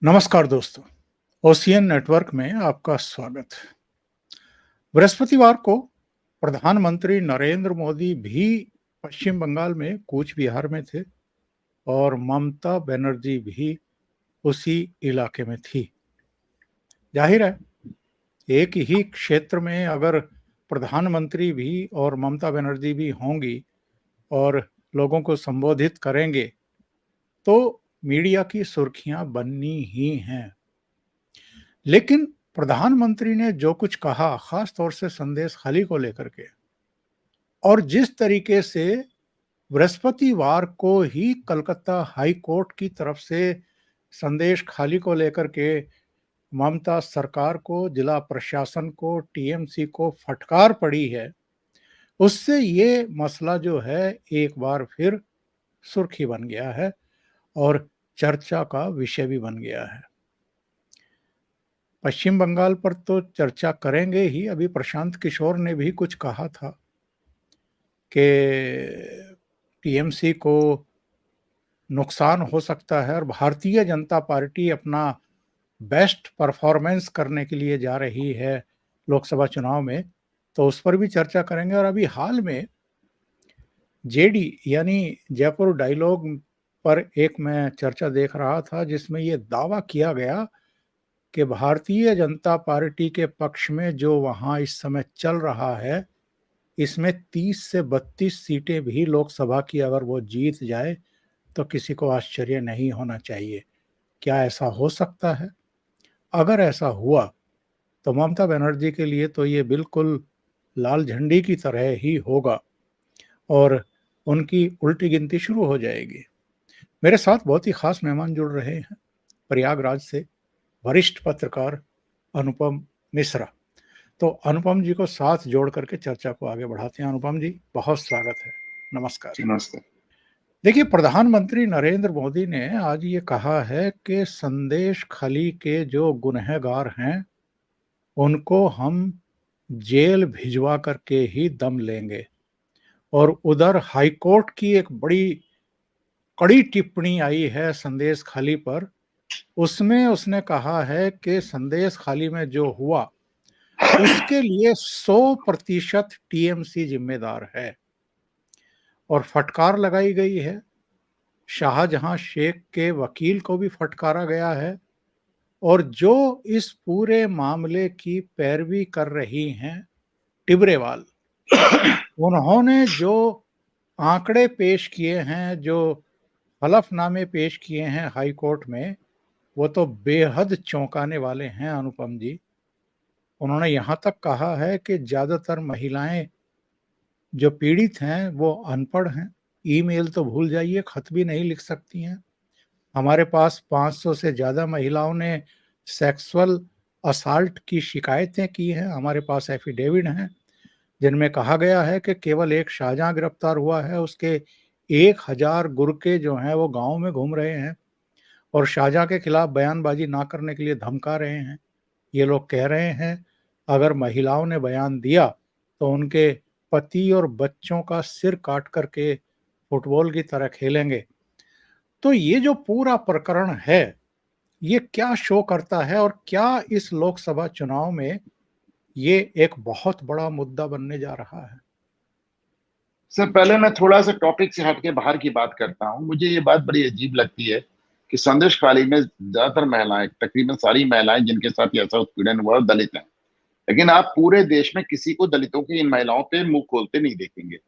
नमस्कार दोस्तों, ocean network में आपका स्वागत। बृहस्पतिवार को प्रधानमंत्री नरेंद्र मोदी भी पश्चिम बंगाल में कूच बिहार में थे और ममता बनर्जी भी उसी इलाके में थी। जाहिर है, एक ही क्षेत्र में अगर प्रधानमंत्री भी और ममता बनर्जी भी होंगी और लोगों को संबोधित करेंगे, तो मीडिया की सुर्खियां बननी ही हैं। लेकिन प्रधानमंत्री ने जो कुछ कहा, खास तौर से संदेश खाली को लेकर के, और जिस तरीके से बृहस्पतिवार को ही कलकत्ता हाई कोर्ट की तरफ से संदेश खाली को लेकर के ममता सरकार को, जिला प्रशासन को, टीएमसी को फटकार पड़ी है, उससे ये मसला जो है एक बार फिर सुर्खी बन गया है और चर्चा का विषय भी बन गया है। पश्चिम बंगाल पर तो चर्चा करेंगे ही। अभी प्रशांत किशोर ने भी कुछ कहा था कि टीएमसी को नुकसान हो सकता है और भारतीय जनता पार्टी अपना बेस्ट परफॉर्मेंस करने के लिए जा रही है लोकसभा चुनाव में, तो उस पर भी चर्चा करेंगे। और अभी हाल में जेडी यानी जयपुर डायलॉग पर एक मैं चर्चा देख रहा था जिसमें ये दावा किया गया कि भारतीय जनता पार्टी के पक्ष में जो वहां इस समय चल रहा है, इसमें 30 से 32 सीटें भी लोकसभा की अगर वो जीत जाए तो किसी को आश्चर्य नहीं होना चाहिए। क्या ऐसा हो सकता है? अगर ऐसा हुआ तो ममता बनर्जी के लिए तो ये बिल्कुल लाल झंडी की तरह ही होगा और उनकी उल्टी गिनती शुरू हो जाएगी। मेरे साथ बहुत ही खास मेहमान जुड़ रहे हैं, प्रयागराज से वरिष्ठ पत्रकार अनुपम मिश्रा। तो अनुपम जी को साथ जोड़ करके चर्चा को आगे बढ़ाते हैं। अनुपम जी, बहुत स्वागत है। नमस्कार। नमस्ते। देखिए, प्रधानमंत्री नरेंद्र मोदी ने आज ये कहा है कि संदेश खली के जो गुनहगार हैं उनको हम जेल भिजवा करके ही दम लेंगे। और उधर हाईकोर्ट की एक बड़ी कड़ी टिप्पणी आई है संदेश खाली पर। उसमें उसने कहा है कि संदेश खाली में जो हुआ उसके लिए 100% टीएमसी जिम्मेदार है और फटकार लगाई गई है। शाहजहां शेख के वकील को भी फटकारा गया है और जो इस पूरे मामले की पैरवी कर रही हैं टिबरेवाल, उन्होंने जो आंकड़े पेश किए हैं, जो हलफनामे पेश किए हैं हाई कोर्ट में, वो तो बेहद चौंकाने वाले हैं अनुपम जी। उन्होंने यहाँ तक कहा है कि ज़्यादातर महिलाएं जो पीड़ित हैं वो अनपढ़ हैं, ईमेल तो भूल जाइए, खत भी नहीं लिख सकती हैं। हमारे पास 500 से ज़्यादा महिलाओं ने सेक्सुअल असाल्ट की शिकायतें की हैं। हमारे पास एफिडेविट हैं जिनमें कहा गया है कि केवल एक शाहजहां गिरफ्तार हुआ है, उसके 1000 गुरके जो हैं वो गाँव में घूम रहे हैं और शाहजहां के खिलाफ बयानबाजी ना करने के लिए धमका रहे हैं। ये लोग कह रहे हैं अगर महिलाओं ने बयान दिया तो उनके पति और बच्चों का सिर काट करके फुटबॉल की तरह खेलेंगे। तो ये जो पूरा प्रकरण है, ये क्या शो करता है और क्या इस लोकसभा चुनाव में ये एक बहुत बड़ा मुद्दा बनने जा रहा है? सर, पहले मैं थोड़ा सा टॉपिक से हटके बाहर की बात करता हूँ। मुझे ये बात बड़ी अजीब लगती है कि संदेश खाली में ज्यादातर महिलाएं, तकरीबन सारी महिलाएं जिनके साथ ऐसा उत्पीड़न हुआ, दलित हैं। लेकिन आप पूरे देश में किसी को दलितों की, इन महिलाओं पे मुंह खोलते नहीं देखेंगे।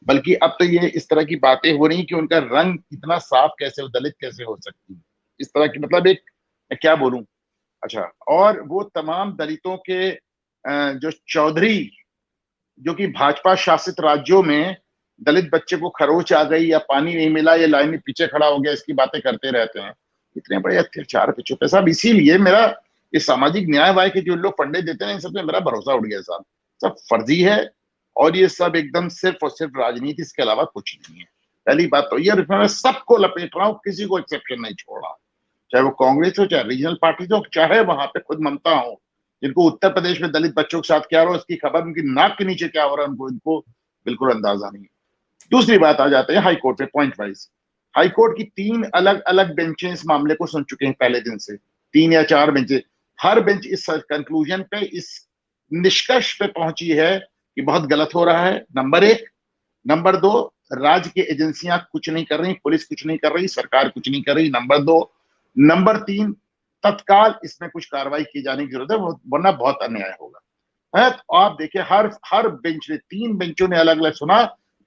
बल्कि अब तो ये इस तरह की बातें हो रही कि उनका रंग इतना साफ कैसे हो, दलित कैसे हो सकती है, इस तरह की, मतलब एक, मैं क्या बोलूं। अच्छा, और वो तमाम दलितों के जो चौधरी, जो कि भाजपा शासित राज्यों में दलित बच्चे को खरोच आ गई या पानी नहीं मिला या लाइन में पीछे खड़ा हो गया, इसकी बातें करते रहते हैं। इतने बड़े अत्याचार पे चुप है साहब। इसीलिए मेरा इस सामाजिक न्याय वाय के जो लोग फंडे देते हैं, इन सब में मेरा भरोसा उठ गया साहब। सब फर्जी है और ये सब एकदम सिर्फ और सिर्फ राजनीति, इसके अलावा कुछ नहीं है। पहली बात तो ये, मैं सबको लपेट रहा हूँ, किसी को एक्सेप्शन नहीं छोड़ रहा, चाहे वो कांग्रेस हो, चाहे रीजनल पार्टी हो, चाहे वहां पे खुद ममता हो, जिनको उत्तर प्रदेश में दलित बच्चों के साथ क्या हो रहा है उसकी खबर, उनकी नाक के नीचे क्या हो रहा है इनको बिल्कुल अंदाजा नहीं है। दूसरी बात आ जाते हैं हाई कोर्ट पे, पॉइंट वाइज। हाई कोर्ट की 3 अलग अलग बेंचें इस मामले को सुन चुके हैं पहले दिन से। 3 या 4 बेंच, हर बेंच इस कंक्लूजन पे, इस निष्कर्ष पे पहुंची है कि बहुत गलत हो रहा है, नंबर 1। नंबर 2, राज्य की एजेंसियां कुछ नहीं कर रही, पुलिस कुछ नहीं कर रही, सरकार कुछ नहीं कर रही, नंबर 2। नंबर 3, तत्काल इसमें कुछ कार्रवाई की जाने की जरूरत है, वरना बहुत अन्याय होगा। है तो आप देखिए, हर बेंच ने, 3 बेंचों ने अलग अलग सुना,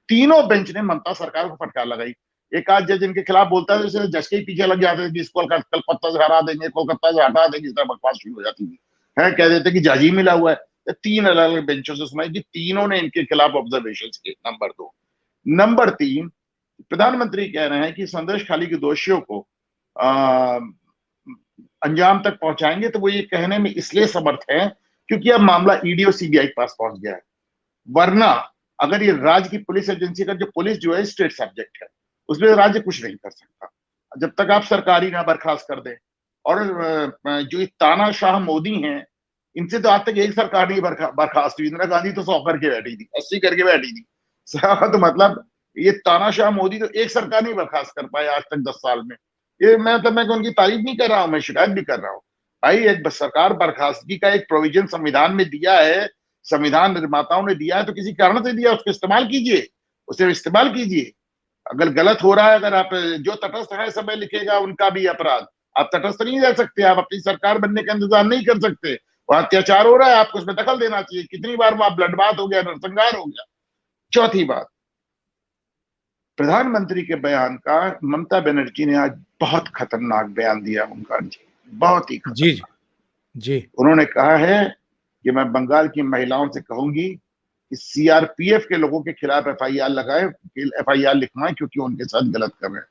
तीनों बेंच ने ममता सरकार को फटकार लगाई। एक आध जज इनके खिलाफ बोलता है, जैसे जज के पीछे लग जाते थे कि इसको कलकत्ता से हरा देंगे, कोलकाता से हटा देंगे, इस तरह बकवास शुरू हो जाती थी। है, कह देते कि जज ही मिला हुआ है। तो 3 अलग अलग बेंचों से सुनाई कि तीनों ने इनके खिलाफ ऑब्जर्वेशन किए, नंबर 2। नंबर 3, प्रधानमंत्री कह रहे हैं कि संदेश खाली के दोषियों को आ, अंजाम तक पहुंचाएंगे, तो वो ये कहने में इसलिए समर्थ है क्योंकि अब मामला ईडी और सीबीआई के पास पहुंच गया है। वरना अगर ये राज्य की पुलिस एजेंसी का, जो पुलिस जो है स्टेट सब्जेक्ट है, उसमें राज्य कुछ नहीं कर सकता जब तक आप सरकारी ना बर्खास्त कर दे। और जो ये तानाशाह मोदी हैं, इनसे तो आज तक एक सरकार नहीं बर्खास्त हुई। इंदिरा गांधी तो 100 करके बैठी थी, 80 करके बैठी थी। तो मतलब ये तानाशाह मोदी तो एक सरकार नहीं बर्खास्त कर पाए आज तक 10 साल में। ये मैं उनकी तारीफ नहीं कर रहा हूं, मैं शिकायत भी कर रहा हूं। भाई, एक सरकार बर्खास्तगी का एक प्रोविजन संविधान में दिया है, संविधान निर्माताओं ने दिया है, तो किसी कारण से दिया, उसको इस्तेमाल कीजिए, उसे इस्तेमाल कीजिए। अगर गलत हो रहा है, अगर आप, जो तटस्थ है समय लिखेगा उनका भी अपराध, आप तटस्थ नहीं रह सकते, आप अपनी सरकार बनने का इंतजार नहीं कर सकते। वहां अत्याचार हो रहा है, आपको उसमें दखल देना चाहिए। कितनी बार वहां ब्लडबाथ हो गया, नरसंहार हो गया। चौथी बात, प्रधानमंत्री के बयान का ममता बनर्जी ने आज बहुत खतरनाक बयान दिया, ओंकार जी, बहुत ही जी जी खतरनाक। जी। उन्होंने कहा है कि मैं बंगाल की महिलाओं से कहूंगी कि सीआरपीएफ के लोगों के खिलाफ एफआईआर लगाए, एफआईआर लिखवाएं, क्योंकि उनके साथ गलत कर रहे हैं।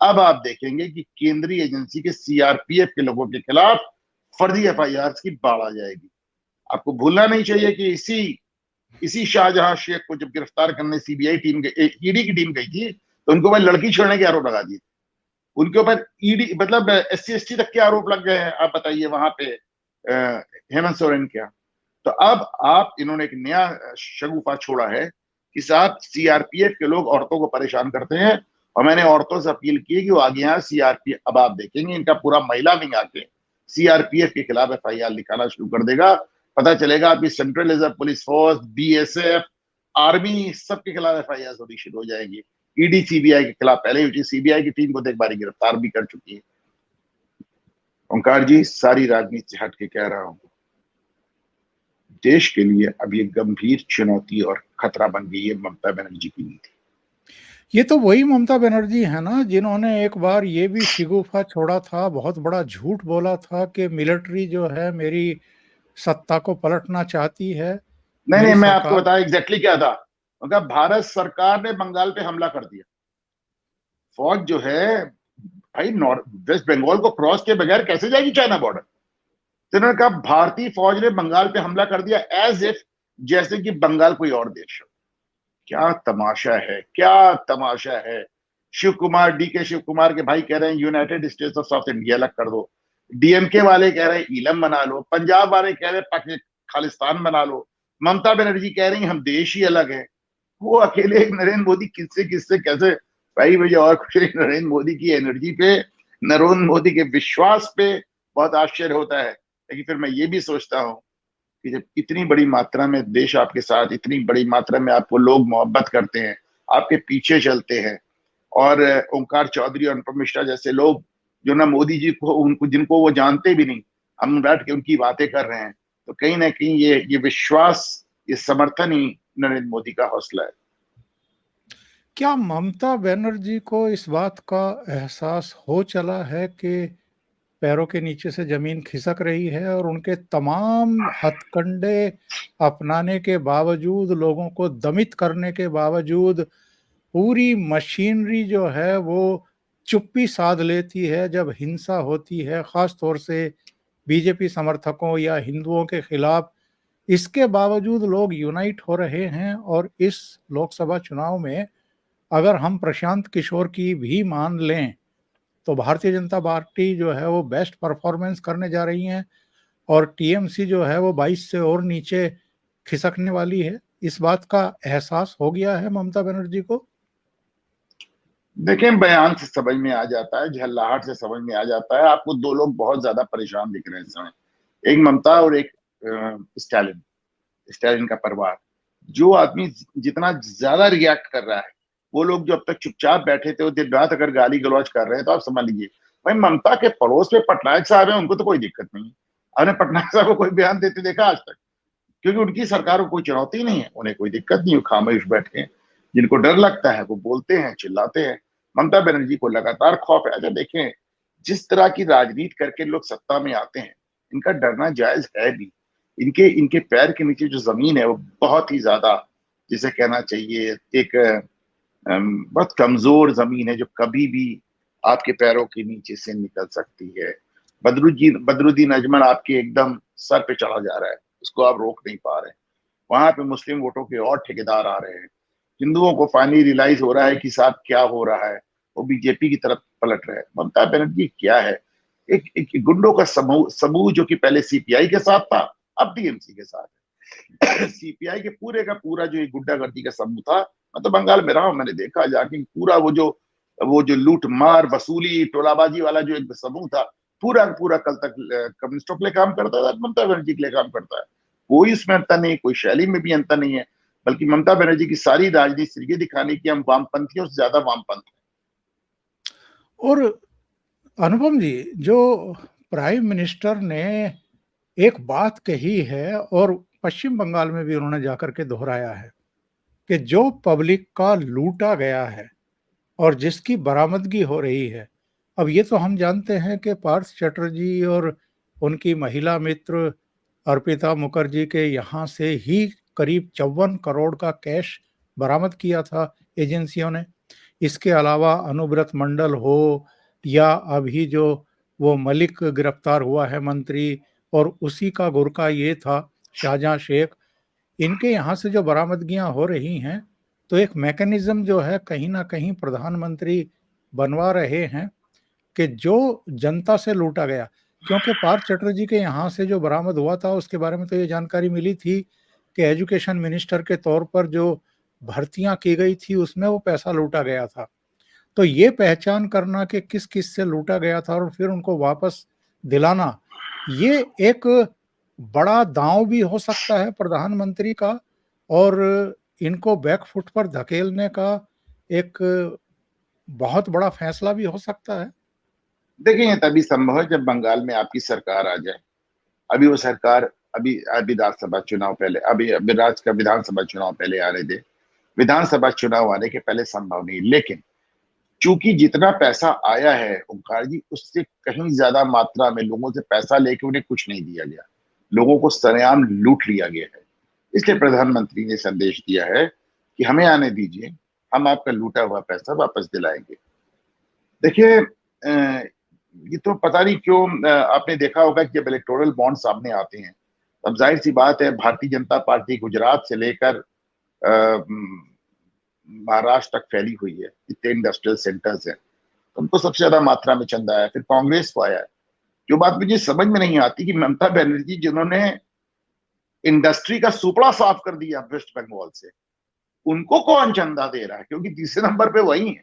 अब आप देखेंगे कि केंद्रीय एजेंसी के सीआरपीएफ के लोगों के खिलाफ फर्जी एफआईआर की बाढ़ आ जाएगी। आपको भूलना नहीं चाहिए कि इसी शाहजहां शेख को जब गिरफ्तार करने सीबीआई टीम, ईडी की टीम गई थी, तो उनको भाई लड़की छोड़ने के आरोप लगा दिए। उनके ऊपर ईडी, मतलब एससी एसटी तक के आरोप लग गए हैं। आप बताइए वहां पे हेमंत सोरेन क्या। तो अब आप, इन्होंने एक नया शगुफा छोड़ा है कि साथ सीआरपीएफ के लोग औरतों को परेशान करते हैं, और मैंने औरतों से अपील की कि वो आगे यहाँ सीआरपीएफ, अब आप देखेंगे इनका पूरा महिला विंग आके सीआरपीएफ के खिलाफ एफआईआर लिखाना शुरू कर देगा। पता चलेगा आपकी central reserve police force, BSF, army, सबके खिलाफ एफआईआर होनी शुरू हो जाएगी। ईडी सीबीआई के खिलाफ पहले हुई थी, सीबीआई की टीम को तो एक बार गिरफ्तार भी कर चुकी है। ओंकार जी, सारी राजनीति से हट के कह रहा हूं, देश के लिए अब ये गंभीर चुनौती और खतरा बन गई है ममता बनर्जी की नीति। ये तो वही ममता बनर्जी है ना, जिन्होंने एक बार ये भी शिगुफा छोड़ा था, बहुत बड़ा झूठ बोला था कि मिलिट्री जो है मेरी सत्ता को पलटना चाहती है, नहीं नहीं, मेरी मैं आपको सरकार। बताया एग्जैक्टली क्या था। उनका, भारत सरकार ने बंगाल पे हमला कर दिया। फौज जो है भाई, नॉर्थ वेस्ट बंगाल को क्रॉस के बगैर कैसे जाएगी चाइना बॉर्डर। तो उन्होंने कहा भारतीय फौज ने बंगाल पे हमला कर दिया, एज इफ जैसे कि बंगाल कोई और देश हो। क्या तमाशा है, क्या तमाशा है। शिव कुमार, डीके शिव कुमार के भाई कह रहे हैं United states of south India अलग कर दो, डीएमके वाले कह रहे हैं ईलम बना लो, पंजाब वाले कह रहे हैं पाकिस्तान खालिस्तान बना लो, ममता बनर्जी कह रही हैं हम देश ही अलग है। वो अकेले एक नरेंद्र मोदी किससे किससे कैसे। भाई मुझे और कुछ नहीं, नरेंद्र मोदी की एनर्जी पे, नरेंद्र मोदी के विश्वास पे बहुत आश्चर्य होता है। लेकिन फिर मैं ये भी सोचता हूँ कि जब इतनी बड़ी मात्रा में देश आपके साथ, इतनी बड़ी मात्रा में आपको लोग मोहब्बत करते हैं, आपके पीछे चलते हैं, और ओंकार चौधरी और अनुपम मिश्रा जैसे लोग जो ना मोदी जी को, उनको, जिनको वो जानते भी नहीं, हम बैठ के उनकी बातें कर रहे हैं, तो कहीं ना कहीं ये विश्वास, ये समर्थन ही नरेंद्र मोदी का हौसला है। क्या ममता बनर्जी को इस बात का एहसास हो चला है कि पैरों के नीचे से जमीन खिसक रही है, और उनके तमाम हथकंडे अपनाने के बावजूद, लोगों को दमित करने के बावजूद, पूरी मशीनरी जो है वो चुप्पी साध लेती है जब हिंसा होती है, खास तौर से बीजेपी समर्थकों या हिंदुओं के खिलाफ। इसके बावजूद लोग यूनाइट हो रहे हैं, और इस लोकसभा चुनाव में अगर हम प्रशांत किशोर की भी मान लें, तो भारतीय जनता पार्टी जो है वो बेस्ट परफॉर्मेंस करने जा रही है, और टीएमसी जो है वो 22 से और नीचे खिसकने वाली है। इस बात का एहसास हो गया है ममता बनर्जी को? देखिए, बयान से समझ में आ जाता है, झल्लाहट से समझ में आ जाता है। आपको दो लोग बहुत ज्यादा परेशान दिख रहे हैं इस समय, एक ममता और एक स्टालिन, स्टालिन का परिवार। जो आदमी जितना ज्यादा रिएक्ट कर रहा है, वो लोग जो अब तक चुपचाप बैठे थे वो दिन रात अगर गाली गलौज कर रहे हैं, तो आप समझ लीजिए। भाई, ममता के पड़ोस में पटनायक साहब है, उनको तो कोई दिक्कत नहीं है। आपने पटनायक साहब को कोई बयान देते देखा आज तक? क्योंकि उनकी सरकार को कोई चुनौती नहीं है, उन्हें कोई दिक्कत नहीं है, खामोश बैठे हैं। जिनको डर लगता है वो बोलते हैं, चिल्लाते हैं। ममता बनर्जी को लगातार खौफ है। अच्छा देखें, जिस तरह की राजनीति करके लोग सत्ता में आते हैं, इनका डरना जायज है भी। इनके इनके पैर के नीचे जो जमीन है वो बहुत ही ज्यादा, जिसे कहना चाहिए, एक बहुत कमजोर जमीन है, जो कभी भी आपके पैरों के नीचे से निकल सकती है। बदरुद्दीन अजमल आपके एकदम सर पे चढ़ा जा रहा है, उसको आप रोक नहीं पा रहे। वहां पे मुस्लिम वोटों के और ठेकेदार आ रहे हैं। हिंदुओं को फाइनली रियलाइज हो रहा है कि साहब क्या हो रहा है, वो बीजेपी की तरफ पलट रहे हैं। ममता बनर्जी क्या है, एक गुंडों का समूह समूह जो कि पहले सीपीआई के साथ था, अब टीएमसी के साथ है। सीपीआई के पूरे का पूरा जो एक गुंडागर्दी का समूह था, मैं तो बंगाल में रहा हूं, मैंने देखा जाके पूरा वो जो लूट मार वसूली टोलाबाजी वाला जो एक समूह था, पूरा पूरा कल तक कम्युनिस्टों के लिए काम करता था, ममता बनर्जी के लिए काम करता है। कोई उसमें अंतर नहीं, कोई शैली में भी अंतर नहीं है। बल्कि ममता बनर्जी की सारी राजनीति सिर्फ ये दिखाने की हम वामपंथियों से ज्यादा वामपंथ हैं। और अनुपम जी, जो प्राइम मिनिस्टर ने एक बात कही है और पश्चिम बंगाल में भी उन्होंने जाकर के दोहराया है कि जो पब्लिक का लूटा गया है और जिसकी बरामदगी हो रही है, अब ये तो हम जानते हैं कि पार्थ चटर्जी और उनकी महिला मित्र अर्पिता मुखर्जी के यहाँ से ही करीब 54 करोड़ का कैश बरामद किया था एजेंसियों ने। इसके अलावा अनुव्रत मंडल हो या अभी जो वो मलिक गिरफ्तार हुआ है मंत्री, और उसी का गुरका ये था शाहजहां शेख, इनके यहाँ से जो बरामदगियां हो रही हैं, तो एक मैकेनिज्म जो है कहीं ना कहीं प्रधानमंत्री बनवा रहे हैं कि जो जनता से लूटा गया, क्योंकि पार्थ चटर्जी के यहाँ से जो बरामद हुआ था उसके बारे में तो ये जानकारी मिली थी कि एजुकेशन मिनिस्टर के तौर पर जो भर्तियां की गई थी उसमें वो पैसा लूटा गया था। तो ये पहचान करना कि किस किस से लूटा गया था और फिर उनको वापस दिलाना, ये एक बड़ा दांव भी हो सकता है प्रधानमंत्री का, और इनको बैकफुट पर धकेलने का एक बहुत बड़ा फैसला भी हो सकता है। देखिए, ये तभी संभव है जब बंगाल में आपकी सरकार आ जाए। अभी वो सरकार, अभी विधानसभा चुनाव पहले, अभी राज्य का विधानसभा चुनाव पहले आने दे। विधानसभा चुनाव आने के पहले संभव नहीं, लेकिन चूंकि जितना पैसा आया है ओंकार जी, उससे कहीं ज्यादा मात्रा में लोगों से पैसा लेके उन्हें कुछ नहीं दिया गया, लोगों को सरेआम लूट लिया गया है। इसलिए प्रधानमंत्री ने संदेश दिया है कि हमें आने दीजिए, हम आपका लूटा हुआ पैसा वापस दिलाएंगे। देखिए, ये तो पता नहीं क्यों, आपने देखा होगा कि जब इलेक्टोरल बॉन्ड सामने आते हैं, तब जाहिर सी बात है भारतीय जनता पार्टी गुजरात से लेकर महाराष्ट्र तक फैली हुई है, इतने इंडस्ट्रियल सेंटर्स हैं, तो उनको सबसे ज्यादा मात्रा में चंदा आया, फिर कांग्रेस को आया है। जो बात मुझे समझ में नहीं आती कि ममता बनर्जी जिन्होंने इंडस्ट्री का सुपड़ा साफ कर दिया वेस्ट बंगाल से, उनको कौन चंदा दे रहा है? क्योंकि तीसरे नंबर पे वही है,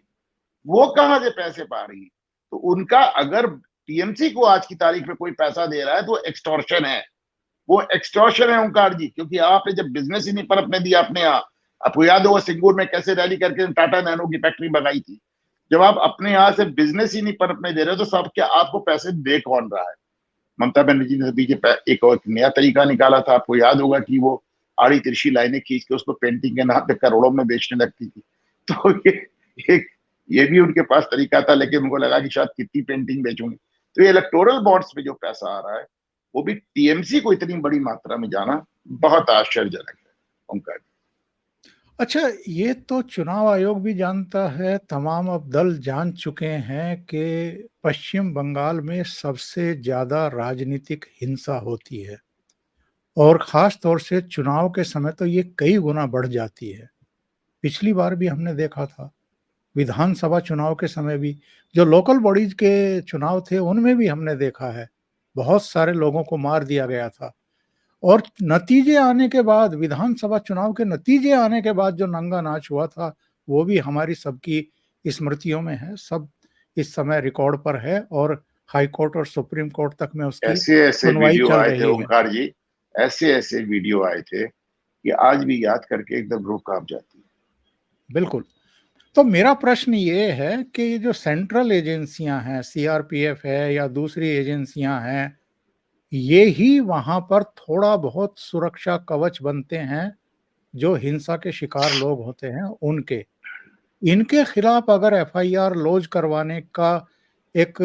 वो कहां से पैसे पा रही है? तो उनका अगर टीएमसी को आज की तारीख में कोई पैसा दे रहा है तो एक्सटॉर्शन है, वो एक्सटॉर्शन है ओंकार जी। क्योंकि आपने जब बिजनेस ही नहीं पनपने दिया अपने यहाँ, आपको याद होगा सिंगूर में कैसे रैली करके टाटा नैनो की फैक्ट्री बनाई थी। जब आप अपने यहाँ से बिजनेस ही नहीं पनपने दे रहे हो, तो सब क्या आपको पैसे दे कौन रहा है? ममता बनर्जी ने बीजे एक और नया तरीका निकाला था, आपको याद होगा कि वो आड़ी तिरछी लाइनें खींच के उसको पेंटिंग के नाम पे करोड़ों में बेचने लगती थी। तो एक ये भी उनके पास तरीका था, लेकिन उनको लगा कि शायद कितनी पेंटिंग बेचूंगी। तो ये इलेक्टोरल बॉन्ड्स पे जो पैसा आ रहा है, वो भी टीएमसी को इतनी बड़ी मात्रा में जाना बहुत आश्चर्यजनक है उनका। अच्छा, ये तो चुनाव आयोग भी जानता है, तमाम अब दल जान चुके हैं कि पश्चिम बंगाल में सबसे ज्यादा राजनीतिक हिंसा होती है और खास तौर से चुनाव के समय तो ये कई गुना बढ़ जाती है। पिछली बार भी हमने देखा था, विधानसभा चुनाव के समय भी, जो लोकल बॉडीज के चुनाव थे उनमें भी हमने देखा है, बहुत सारे लोगों को मार दिया गया था। और नतीजे आने के बाद, विधानसभा चुनाव के नतीजे आने के बाद जो नंगा नाच हुआ था, वो भी हमारी सबकी स्मृतियों में है, सब इस समय रिकॉर्ड पर है और हाई कोर्ट और सुप्रीम कोर्ट तक में उसकी ऐसे ऐसे सुनवाई वीडियो चल आए थे रही है। ओंकार जी, ऐसे ऐसे वीडियो आए थे कि आज भी याद करके एकदम रूह कांप जाती है। बिल्कुल। तो मेरा प्रश्न ये है कि ये जो सेंट्रल एजेंसियां हैं, सीआरपीएफ है या दूसरी एजेंसियां हैं, ये ही वहां पर थोड़ा बहुत सुरक्षा कवच बनते हैं जो हिंसा के शिकार लोग होते हैं उनके। इनके खिलाफ अगर एफआईआर लॉन्च करवाने का एक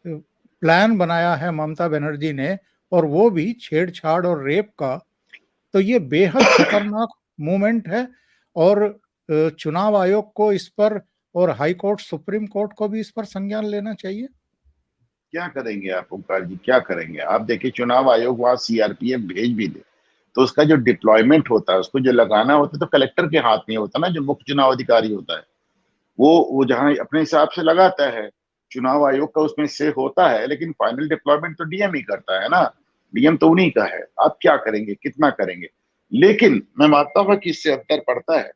प्लान बनाया है ममता बनर्जी ने, और वो भी छेड़छाड़ और रेप का, तो ये बेहद खतरनाक मूवमेंट है। और चुनाव आयोग को इस पर और हाई कोर्ट सुप्रीम कोर्ट को भी इस पर संज्ञान लेना चाहिए। क्या करेंगे आप ओंकार जी, क्या करेंगे आप? देखिए, चुनाव आयोग वहां सीआरपीएफ भेज भी दे तो उसका जो डिप्लॉयमेंट होता है, उसको जो लगाना होता है, तो कलेक्टर के हाथ में होता है ना, जो मुख्य चुनाव अधिकारी होता है। वो जहां अपने हिसाब से लगाता है, चुनाव आयोग का उसमें से होता है, लेकिन फाइनल डिप्लॉयमेंट तो डीएम ही करता है ना। डीएम तो उन्हीं का है। आप क्या करेंगे, कितना करेंगे? लेकिन मैं मानता हूँ कि इससे अंतर पड़ता है,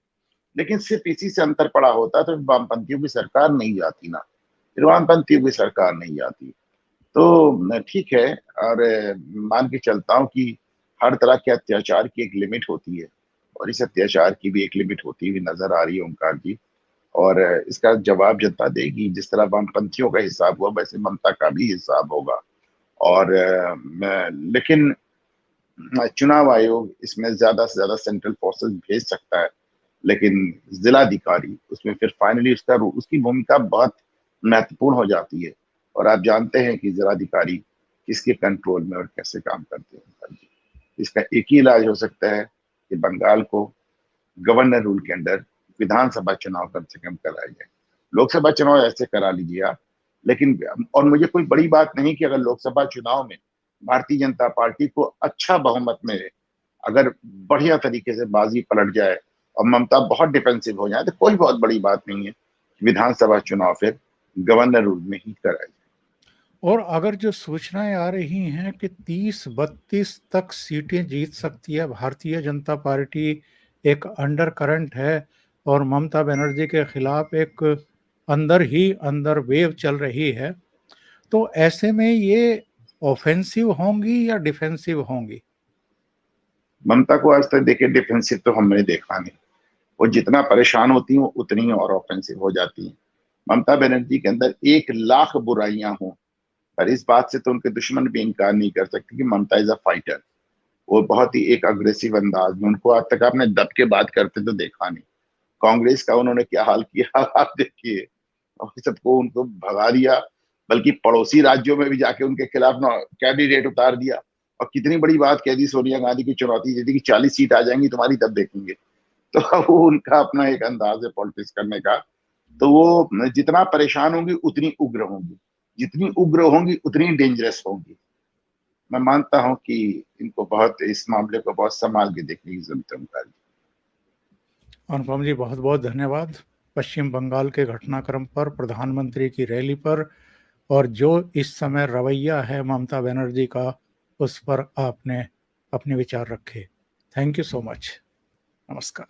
लेकिन सिर्फ इसी से अंतर पड़ा होता तो वामपंथियों की सरकार नहीं जाती ना, फिर वामपंथियों की सरकार नहीं जाती। तो ठीक है। और मान के चलता हूँ कि हर तरह के अत्याचार की एक लिमिट होती है, और इस अत्याचार की भी एक लिमिट होती हुई नजर आ रही है ओंकार जी। और इसका जवाब जनता देगी। जिस तरह वामपंथियों का हिसाब हुआ, वैसे ममता का भी हिसाब होगा। और लेकिन चुनाव आयोग इसमें ज्यादा से ज्यादा सेंट्रल फोर्सेस भेज सकता है, लेकिन जिलाधिकारी उसमें फिर फाइनली उसकी भूमिका बहुत महत्वपूर्ण हो जाती है। और आप जानते हैं कि जिलाधिकारी किसके कंट्रोल में और कैसे काम करते हैं। इसका एक ही इलाज हो सकता है कि बंगाल को गवर्नर रूल के अंडर विधानसभा चुनाव कम से कम कराए जाए। लोकसभा चुनाव ऐसे करा लीजिए आप, लेकिन और मुझे कोई बड़ी बात नहीं कि अगर लोकसभा चुनाव में भारतीय जनता पार्टी को अच्छा बहुमत मिले, अगर बढ़िया तरीके से बाजी पलट जाए और ममता बहुत डिफेंसिव हो जाए, तो कोई बहुत बड़ी बात नहीं है। विधानसभा चुनाव फिर गवर्नर रूल में ही कराया जाए। और अगर जो सूचनाएं आ रही हैं कि 30-32 तक सीटें जीत सकती है भारतीय जनता पार्टी, एक अंडर करंट है और ममता बनर्जी के खिलाफ एक अंदर ही अंदर वेव चल रही है, तो ऐसे में ये ऑफेंसिव होंगी या डिफेंसिव होंगी? ममता को आज तक देखिए, डिफेंसिव तो हमने देखा नहीं। वो जितना परेशान होती हैं, वो उतनी ही और ऑफेंसिव हो जाती हैं। ममता बनर्जी के अंदर 1 लाख बुराइयां हों, पर इस बात से तो उनके दुश्मन भी इनकार नहीं कर सकते कि ममता इज अ फाइटर। वो बहुत ही एक अग्रेसिव अंदाज में, उनको आज तक आपने दब के बात करते तो देखा नहीं। कांग्रेस का उन्होंने क्या हाल किया आप देखिए, और सबको उनको भगा दिया, बल्कि पड़ोसी राज्यों में भी जाके उनके खिलाफ ना कैंडिडेट उतार दिया। और कितनी बड़ी बात कह दी सोनिया गांधी की, चुनौती दे दी कि 40 सीट आ जाएंगी तुम्हारी, तब देखेंगे। तो वो उनका अपना एक अंदाज है पॉलिटिक्स करने का। तो वो जितना परेशान होंगी उतनी उग्र होंगी, जितनी उग्र होंगी उतनी डेंजरस होंगी। मैं मानता हूं कि इनको बहुत इस मामले को बहुत संभाल के देखने की जरूरत है उनका। अनुपम जी, बहुत बहुत धन्यवाद। पश्चिम बंगाल के घटनाक्रम पर, प्रधानमंत्री की रैली पर, और जो इस समय रवैया है ममता बनर्जी का, उस पर आपने अपने विचार रखे। Thank you so much. नमस्कार।